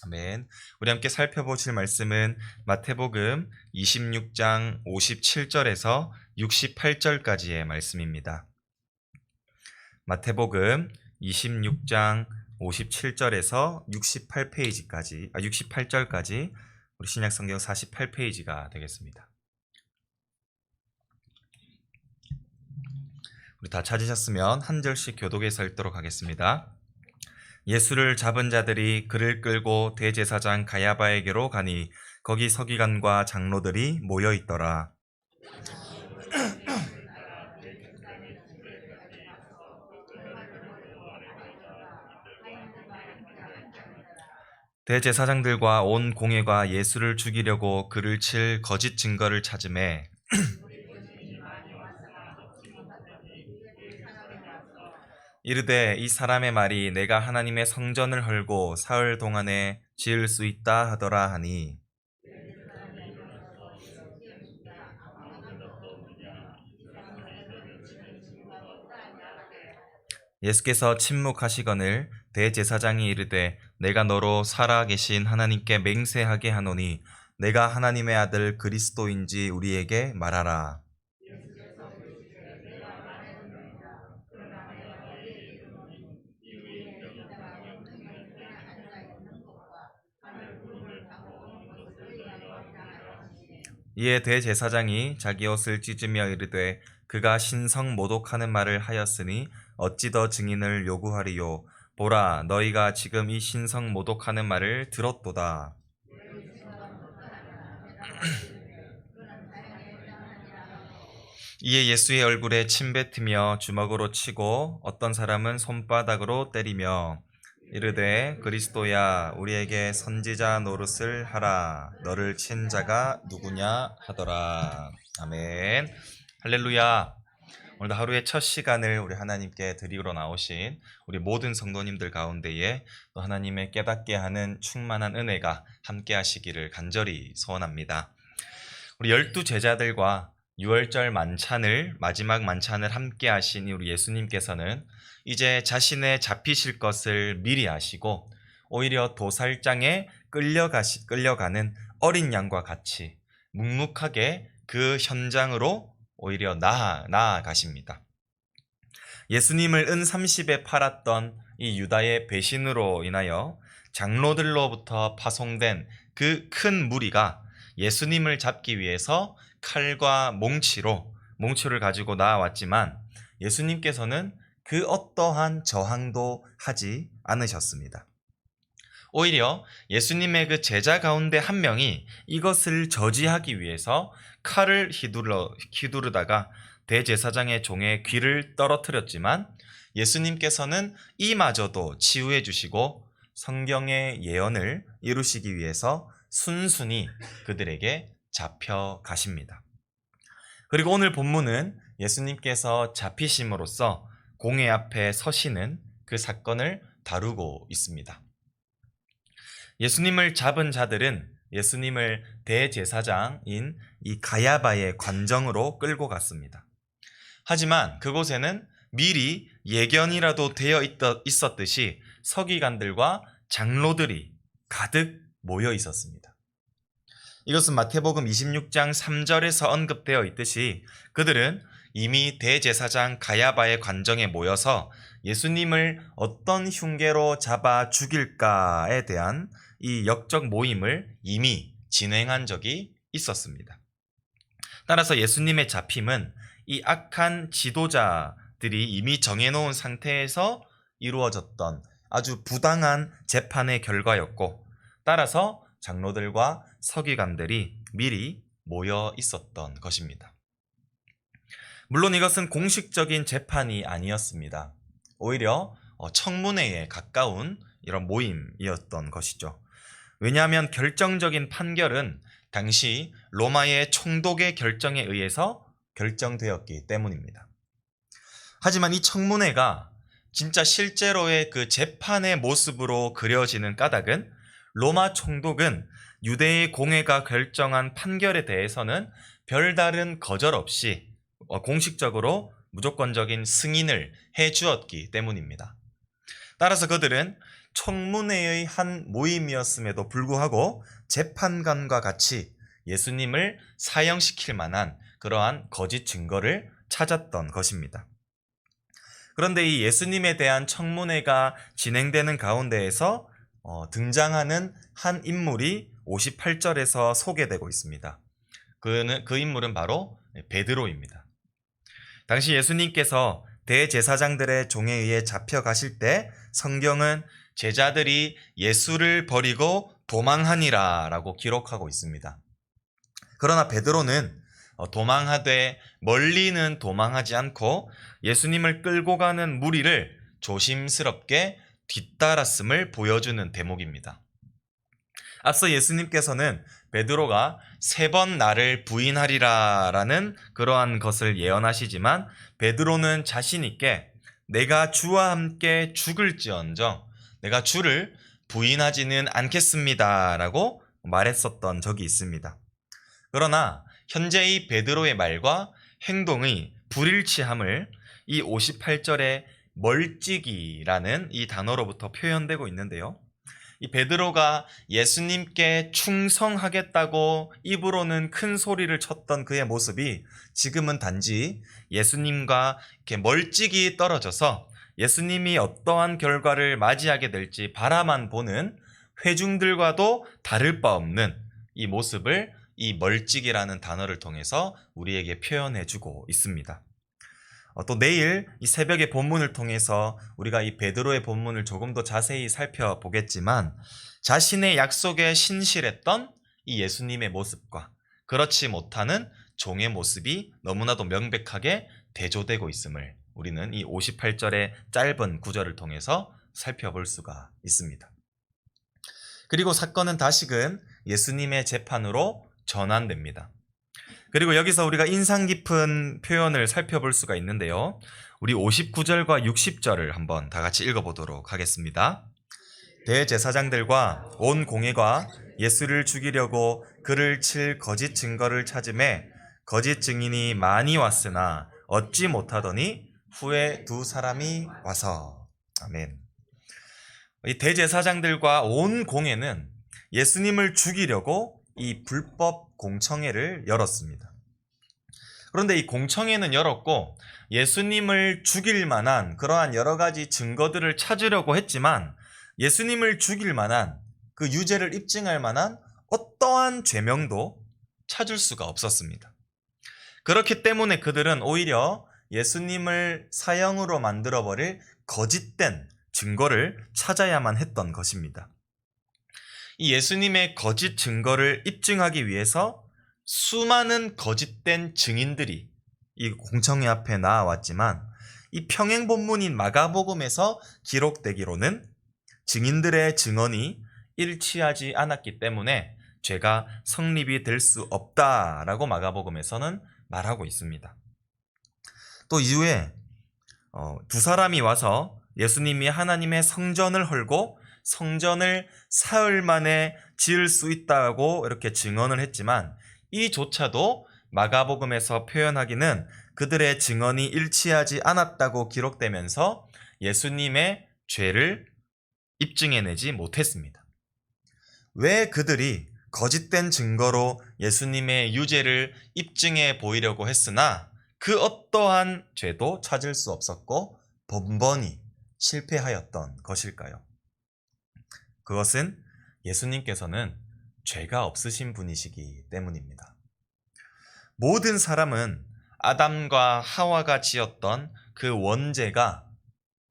아멘. 우리 함께 살펴보실 말씀은 마태복음 26장 57절에서 68절까지의 말씀입니다. 마태복음 26장 57절에서 68절까지 우리 신약성경 48페이지가 되겠습니다. 우리 다 찾으셨으면 한 절씩 교독해서 읽도록 하겠습니다. 예수를 잡은 자들이 그를 끌고 대제사장 가야바에게로 가니 거기 서기관과 장로들이 모여 있더라. 대제사장들과 온 공회가 예수를 죽이려고 그를 칠 거짓 증거를 찾으매 이르되 이 사람의 말이 내가 하나님의 성전을 헐고 사흘 동안에 지을 수 있다 하더라 하니 예수께서 침묵하시거늘 대제사장이 이르되 내가 너로 살아계신 하나님께 맹세하게 하노니 내가 하나님의 아들 그리스도인지 우리에게 말하라. 이에 대제사장이 자기 옷을 찢으며 이르되 그가 신성 모독하는 말을 하였으니 어찌 더 증인을 요구하리요. 보라, 너희가 지금 이 신성 모독하는 말을 들었도다. 이에 예수의 얼굴에 침 뱉으며 주먹으로 치고 어떤 사람은 손바닥으로 때리며 이르되 그리스도야 우리에게 선지자 노릇을 하라. 너를 친 자가 누구냐 하더라. 아멘. 할렐루야. 오늘도 하루의 첫 시간을 우리 하나님께 드리러 나오신 우리 모든 성도님들 가운데에 또 하나님의 깨닫게 하는 충만한 은혜가 함께 하시기를 간절히 소원합니다. 우리 12제자들과 6월절 만찬을 마지막 만찬을 함께 하신 우리 예수님께서는 이제 자신의 잡히실 것을 미리 아시고 오히려 도살장에 끌려가는 어린 양과 같이 묵묵하게 그 현장으로 오히려 나아가십니다. 예수님을 은 30에 팔았던 이 유다의 배신으로 인하여 장로들로부터 파송된 그 큰 무리가 예수님을 잡기 위해서 칼과 몽치를 가지고 나왔지만 예수님께서는 그 어떠한 저항도 하지 않으셨습니다. 오히려 예수님의 그 제자 가운데 한 명이 이것을 저지하기 위해서 칼을 휘두르다가 대제사장의 종의 귀를 떨어뜨렸지만 예수님께서는 이마저도 치유해 주시고 성경의 예언을 이루시기 위해서 순순히 그들에게 잡혀가십니다. 그리고 오늘 본문은 예수님께서 잡히심으로써 공회 앞에 서시는 그 사건을 다루고 있습니다. 예수님을 잡은 자들은 예수님을 대제사장인 이 가야바의 관정으로 끌고 갔습니다. 하지만 그곳에는 미리 예견이라도 되어 있었듯이 서기관들과 장로들이 가득 모여 있었습니다. 이것은 마태복음 26장 3절에서 언급되어 있듯이 그들은 이미 대제사장 가야바의 관정에 모여서 예수님을 어떤 흉계로 잡아 죽일까에 대한 이 역적 모임을 이미 진행한 적이 있었습니다. 따라서 예수님의 잡힘은 이 악한 지도자들이 이미 정해놓은 상태에서 이루어졌던 아주 부당한 재판의 결과였고, 따라서 장로들과 서기관들이 미리 모여 있었던 것입니다. 물론 이것은 공식적인 재판이 아니었습니다. 오히려 청문회에 가까운 이런 모임이었던 것이죠. 왜냐하면 결정적인 판결은 당시 로마의 총독의 결정에 의해서 결정되었기 때문입니다. 하지만 이 청문회가 진짜 실제로의 그 재판의 모습으로 그려지는 까닭은 로마 총독은 유대의 공회가 결정한 판결에 대해서는 별다른 거절 없이 공식적으로 무조건적인 승인을 해주었기 때문입니다. 따라서 그들은 청문회의 한 모임이었음에도 불구하고 재판관과 같이 예수님을 사형시킬 만한 그러한 거짓 증거를 찾았던 것입니다. 그런데 이 예수님에 대한 청문회가 진행되는 가운데에서 등장하는 한 인물이 58절에서 소개되고 있습니다. 그 인물은 바로 베드로입니다. 당시 예수님께서 대제사장들의 종에 의해 잡혀가실 때 성경은 제자들이 예수를 버리고 도망하니라 라고 기록하고 있습니다. 그러나 베드로는 도망하되 멀리는 도망하지 않고 예수님을 끌고 가는 무리를 조심스럽게 뒤따랐음을 보여주는 대목입니다. 앞서 예수님께서는 베드로가 3번 나를 부인하리라 라는 그러한 것을 예언하시지만 베드로는 자신 있게 내가 주와 함께 죽을지언정 내가 주를 부인하지는 않겠습니다 라고 말했었던 적이 있습니다. 그러나 현재 이 베드로의 말과 행동의 불일치함을 이 58절의 멀찍이라는 이 단어로부터 표현되고 있는데요. 이 베드로가 예수님께 충성하겠다고 입으로는 큰 소리를 쳤던 그의 모습이 지금은 단지 예수님과 이렇게 멀찍이 떨어져서 예수님이 어떠한 결과를 맞이하게 될지 바라만 보는 회중들과도 다를 바 없는 이 모습을 이 멀찍이라는 단어를 통해서 우리에게 표현해주고 있습니다. 또 내일 이 새벽의 본문을 통해서 우리가 이 베드로의 본문을 조금 더 자세히 살펴보겠지만 자신의 약속에 신실했던 이 예수님의 모습과 그렇지 못하는 종의 모습이 너무나도 명백하게 대조되고 있음을 우리는 이 58절의 짧은 구절을 통해서 살펴볼 수가 있습니다. 그리고 사건은 다시금 예수님의 재판으로 전환됩니다. 그리고 여기서 우리가 인상 깊은 표현을 살펴볼 수가 있는데요. 우리 59절과 60절을 한번 다 같이 읽어보도록 하겠습니다. 대제사장들과 온 공회가 예수를 죽이려고 그를 칠 거짓 증거를 찾음에 거짓 증인이 많이 왔으나 얻지 못하더니 후에 2사람이 와서. 아멘. 이 대제사장들과 온 공회는 예수님을 죽이려고 이 불법 공청회를 열었습니다. 그런데 이 공청회는 열었고 예수님을 죽일 만한 그러한 여러 가지 증거들을 찾으려고 했지만 예수님을 죽일 만한 그 유죄를 입증할 만한 어떠한 죄명도 찾을 수가 없었습니다. 그렇기 때문에 그들은 오히려 예수님을 사형으로 만들어버릴 거짓된 증거를 찾아야만 했던 것입니다. 이 예수님의 거짓 증거를 입증하기 위해서 수많은 거짓된 증인들이 이 공청회 앞에 나와왔지만 이 평행본문인 마가복음에서 기록되기로는 증인들의 증언이 일치하지 않았기 때문에 죄가 성립이 될 수 없다라고 마가복음에서는 말하고 있습니다. 또 이후에 2사람이 와서 예수님이 하나님의 성전을 헐고 성전을 사흘 만에 지을 수 있다고 이렇게 증언을 했지만 이조차도 마가복음에서 표현하기는 그들의 증언이 일치하지 않았다고 기록되면서 예수님의 죄를 입증해내지 못했습니다. 왜 그들이 거짓된 증거로 예수님의 유죄를 입증해 보이려고 했으나 그 어떠한 죄도 찾을 수 없었고 번번이 실패하였던 것일까요? 그것은 예수님께서는 죄가 없으신 분이시기 때문입니다. 모든 사람은 아담과 하와가 지었던 그 원죄가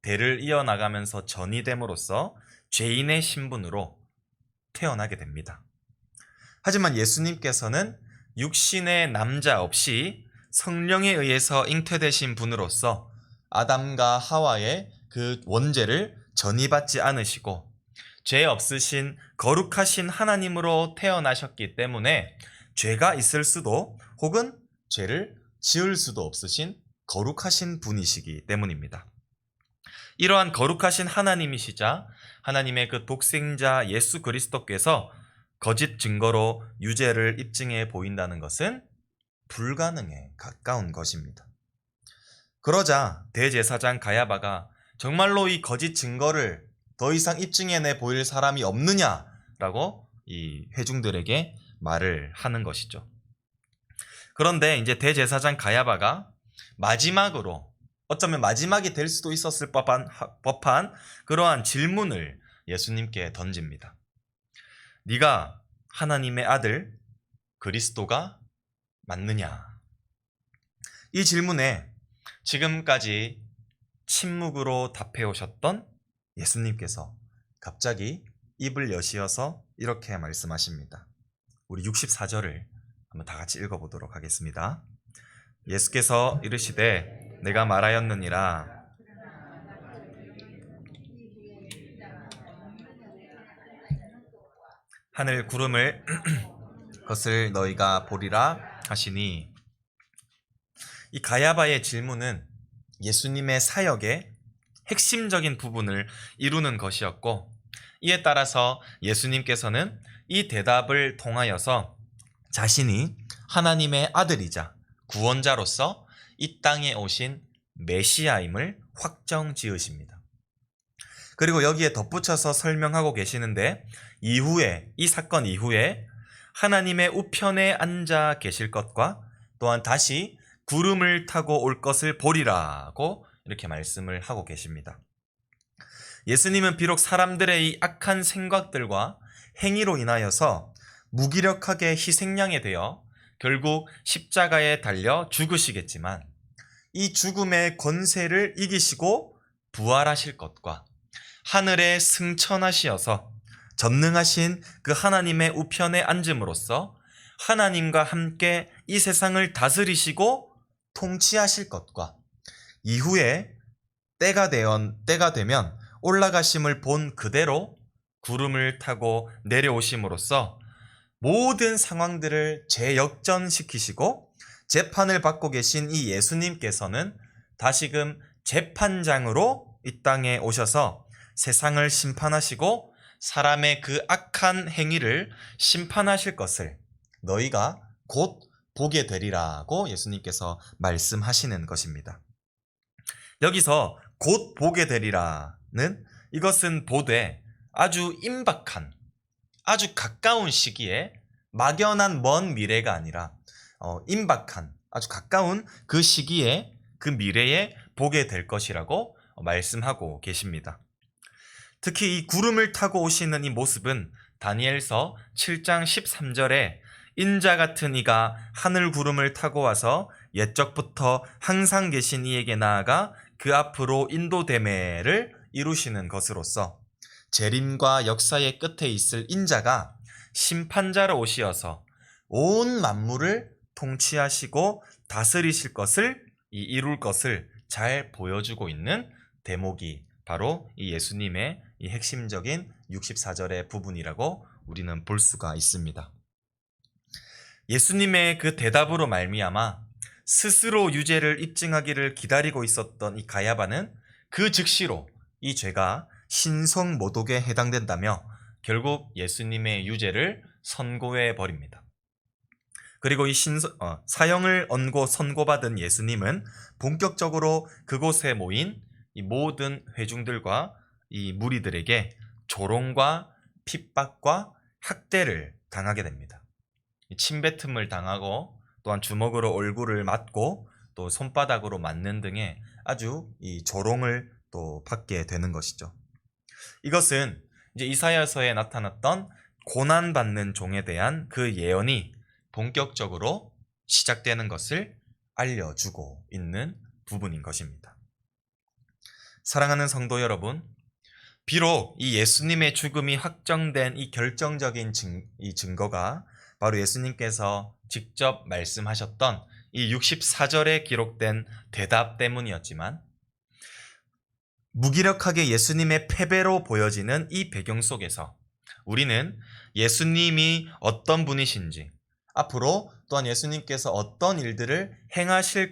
대를 이어나가면서 전이됨으로써 죄인의 신분으로 태어나게 됩니다. 하지만 예수님께서는 육신의 남자 없이 성령에 의해서 잉태되신 분으로서 아담과 하와의 그 원죄를 전이받지 않으시고 죄 없으신 거룩하신 하나님으로 태어나셨기 때문에 죄가 있을 수도 혹은 죄를 지을 수도 없으신 거룩하신 분이시기 때문입니다. 이러한 거룩하신 하나님이시자 하나님의 그 독생자 예수 그리스도께서 거짓 증거로 유죄를 입증해 보인다는 것은 불가능에 가까운 것입니다. 그러자 대제사장 가야바가 정말로 이 거짓 증거를 더 이상 입증해내 보일 사람이 없느냐라고 이 회중들에게 말을 하는 것이죠. 그런데 이제 대제사장 가야바가 마지막으로, 어쩌면 마지막이 될 수도 있었을 법한 그러한 질문을 예수님께 던집니다. 네가 하나님의 아들 그리스도가 맞느냐? 이 질문에 지금까지 침묵으로 답해 오셨던 예수님께서 갑자기 입을 여시어서 이렇게 말씀하십니다. 우리 64절을 한번 다 같이 읽어보도록 하겠습니다. 예수께서 이르시되 내가 말하였느니라. 하늘 구름을 것을 너희가 보리라 하시니, 이 가야바의 질문은 예수님의 사역의 핵심적인 부분을 이루는 것이었고, 이에 따라서 예수님께서는 이 대답을 통하여서 자신이 하나님의 아들이자 구원자로서 이 땅에 오신 메시아임을 확정 지으십니다. 그리고 여기에 덧붙여서 설명하고 계시는데, 이 사건 이후에 하나님의 우편에 앉아 계실 것과 또한 다시 구름을 타고 올 것을 보리라고 이렇게 말씀을 하고 계십니다. 예수님은 비록 사람들의 이 악한 생각들과 행위로 인하여서 무기력하게 희생양이 되어 결국 십자가에 달려 죽으시겠지만, 이 죽음의 권세를 이기시고 부활하실 것과 하늘에 승천하시어서 전능하신 그 하나님의 우편에 앉음으로써 하나님과 함께 이 세상을 다스리시고 통치하실 것과, 이후에 때가 되면 올라가심을 본 그대로 구름을 타고 내려오심으로써 모든 상황들을 재역전시키시고 재판을 받고 계신 이 예수님께서는 다시금 재판장으로 이 땅에 오셔서 세상을 심판하시고 사람의 그 악한 행위를 심판하실 것을 너희가 곧 보게 되리라고 예수님께서 말씀하시는 것입니다. 여기서 곧 보게 되리라는, 이것은 보되 아주 임박한, 아주 가까운 시기에, 막연한 먼 미래가 아니라 임박한 아주 가까운 그 시기에, 그 미래에 보게 될 것이라고 말씀하고 계십니다. 특히 이 구름을 타고 오시는 이 모습은 다니엘서 7장 13절에 인자 같은 이가 하늘 구름을 타고 와서 옛적부터 항상 계신 이에게 나아가 그 앞으로 인도됨을 이루시는 것으로서, 재림과 역사의 끝에 있을 인자가 심판자로 오시어서 온 만물을 통치하시고 다스리실 것을, 이룰 것을 잘 보여주고 있는 대목이 바로 이 예수님의 이 핵심적인 64절의 부분이라고 우리는 볼 수가 있습니다. 예수님의 그 대답으로 말미암아 스스로 유죄를 입증하기를 기다리고 있었던 이 가야바는 그 즉시로 이 죄가 신성모독에 해당된다며 결국 예수님의 유죄를 선고해 버립니다. 그리고 이 사형을 언고 선고받은 예수님은 본격적으로 그곳에 모인 이 모든 회중들과 이 무리들에게 조롱과 핍박과 학대를 당하게 됩니다. 침뱉음을 당하고, 또한 주먹으로 얼굴을 맞고, 또 손바닥으로 맞는 등의 아주 이 조롱을 또 받게 되는 것이죠. 이것은 이제 이사야서에 나타났던 고난받는 종에 대한 그 예언이 본격적으로 시작되는 것을 알려주고 있는 부분인 것입니다. 사랑하는 성도 여러분, 비록 이 예수님의 죽음이 확정된 이 결정적인 이 증거가 바로 예수님께서 직접 말씀하셨던 이 64절에 기록된 대답 때문이었지만, 무기력하게 예수님의 패배로 보여지는 이 배경 속에서 우리는 예수님이 어떤 분이신지, 앞으로 또한 예수님께서 어떤 일들을 행하실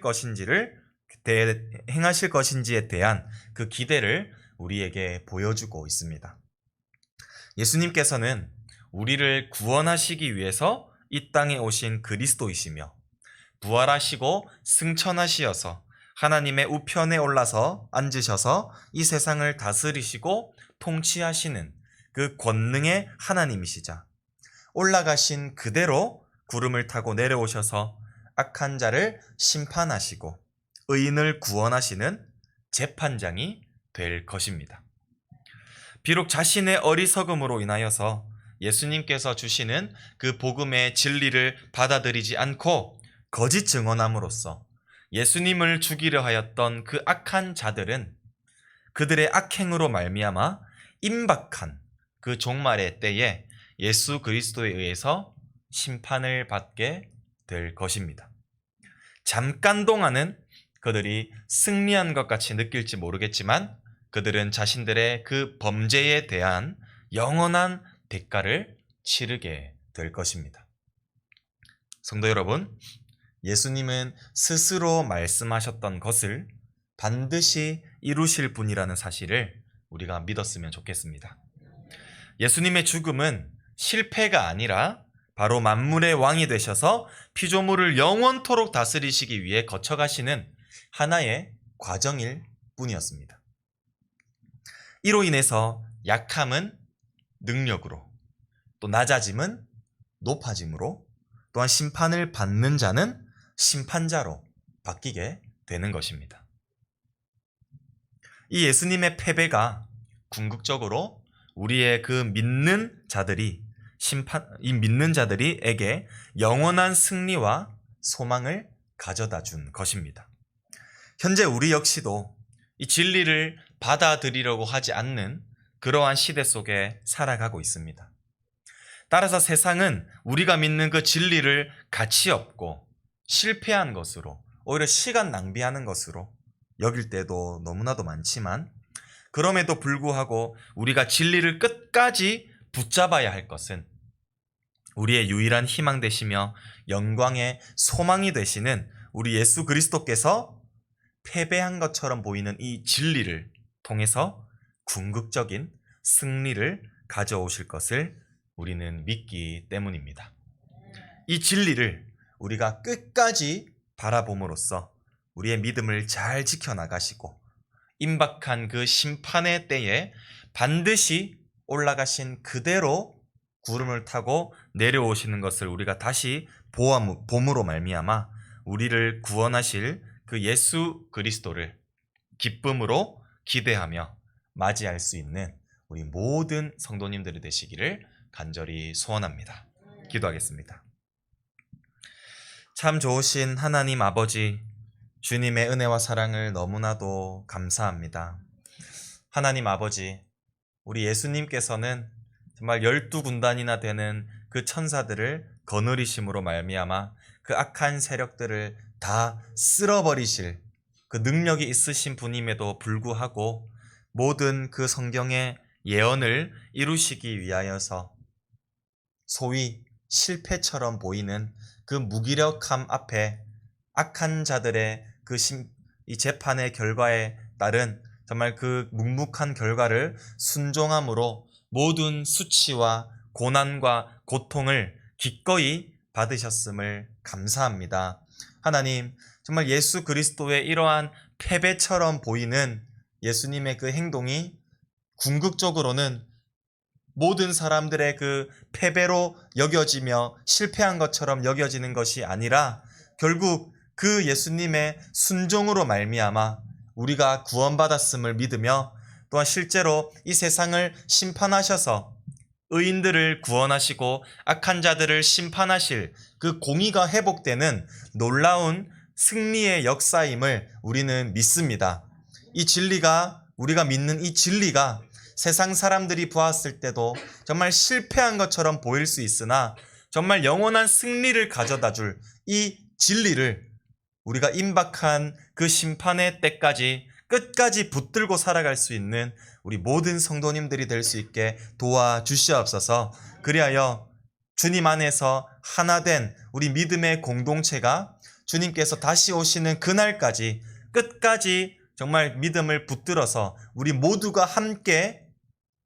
것인지에 대한 그 기대를 우리에게 보여주고 있습니다. 예수님께서는 우리를 구원하시기 위해서 이 땅에 오신 그리스도이시며, 부활하시고 승천하시어서 하나님의 우편에 올라서 앉으셔서 이 세상을 다스리시고 통치하시는 그 권능의 하나님이시자 올라가신 그대로 구름을 타고 내려오셔서 악한 자를 심판하시고 의인을 구원하시는 재판장이 될 것입니다. 비록 자신의 어리석음으로 인하여서 예수님께서 주시는 그 복음의 진리를 받아들이지 않고 거짓 증언함으로써 예수님을 죽이려 하였던 그 악한 자들은 그들의 악행으로 말미암아 임박한 그 종말의 때에 예수 그리스도에 의해서 심판을 받게 될 것입니다. 잠깐 동안은 그들이 승리한 것 같이 느낄지 모르겠지만 그들은 자신들의 그 범죄에 대한 영원한 대가를 치르게 될 것입니다. 성도 여러분, 예수님은 스스로 말씀하셨던 것을 반드시 이루실 분이라는 사실을 우리가 믿었으면 좋겠습니다. 예수님의 죽음은 실패가 아니라 바로 만물의 왕이 되셔서 피조물을 영원토록 다스리시기 위해 거쳐가시는 하나의 과정일 뿐이었습니다. 이로 인해서 약함은 능력으로, 또 낮아짐은 높아짐으로, 또한 심판을 받는 자는 심판자로 바뀌게 되는 것입니다. 이 예수님의 패배가 궁극적으로 우리의 그 믿는 자들이에게 영원한 승리와 소망을 가져다 준 것입니다. 현재 우리 역시도 이 진리를 받아들이려고 하지 않는 그러한 시대 속에 살아가고 있습니다. 따라서 세상은 우리가 믿는 그 진리를 가치 없고 실패한 것으로, 오히려 시간 낭비하는 것으로 여길 때도 너무나도 많지만, 그럼에도 불구하고 우리가 진리를 끝까지 붙잡아야 할 것은 우리의 유일한 희망 되시며 영광의 소망이 되시는 우리 예수 그리스도께서 패배한 것처럼 보이는 이 진리를 통해서 궁극적인 승리를 가져오실 것을 우리는 믿기 때문입니다. 이 진리를 우리가 끝까지 바라봄으로써 우리의 믿음을 잘 지켜나가시고 임박한 그 심판의 때에 반드시 올라가신 그대로 구름을 타고 내려오시는 것을 우리가 다시 봄으로 말미암아 우리를 구원하실 그 예수 그리스도를 기쁨으로 기대하며 맞이할 수 있는 우리 모든 성도님들이 되시기를 간절히 소원합니다. 기도하겠습니다. 참 좋으신 하나님 아버지, 주님의 은혜와 사랑을 너무나도 감사합니다. 하나님 아버지, 우리 예수님께서는 정말 12군단이나 되는 그 천사들을 거느리심으로 말미암아 그 악한 세력들을 다 쓸어버리실 그 능력이 있으신 분임에도 불구하고 모든 그 성경의 예언을 이루시기 위하여서 소위 실패처럼 보이는 그 무기력함 앞에 악한 자들의 이 재판의 결과에 따른 정말 그 묵묵한 결과를 순종함으로 모든 수치와 고난과 고통을 기꺼이 받으셨음을 감사합니다. 하나님, 정말 예수 그리스도의 이러한 패배처럼 보이는 예수님의 그 행동이 궁극적으로는 모든 사람들의 그 패배로 여겨지며 실패한 것처럼 여겨지는 것이 아니라 결국 그 예수님의 순종으로 말미암아 우리가 구원받았음을 믿으며 또한 실제로 이 세상을 심판하셔서 의인들을 구원하시고 악한 자들을 심판하실 그 공의가 회복되는 놀라운 승리의 역사임을 우리는 믿습니다. 이 진리가, 우리가 믿는 이 진리가 세상 사람들이 보았을 때도 정말 실패한 것처럼 보일 수 있으나 정말 영원한 승리를 가져다 줄 이 진리를 우리가 임박한 그 심판의 때까지 끝까지 붙들고 살아갈 수 있는 우리 모든 성도님들이 될 수 있게 도와주시옵소서. 그리하여 주님 안에서 하나 된 우리 믿음의 공동체가 주님께서 다시 오시는 그날까지 끝까지 정말 믿음을 붙들어서 우리 모두가 함께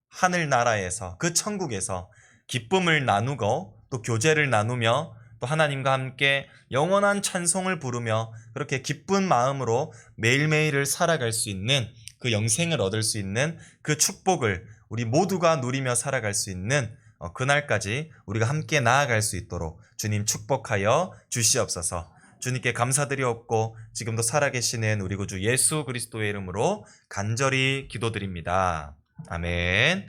하늘나라에서 그 천국에서 기쁨을 나누고 또 교제를 나누며 또 하나님과 함께 영원한 찬송을 부르며 그렇게 기쁜 마음으로 매일매일을 살아갈 수 있는 그 영생을 얻을 수 있는 그 축복을 우리 모두가 누리며 살아갈 수 있는 그날까지 우리가 함께 나아갈 수 있도록 주님 축복하여 주시옵소서. 주님께 감사드리옵고 지금도 살아계시는 우리 구주 예수 그리스도의 이름으로 간절히 기도드립니다. 아멘.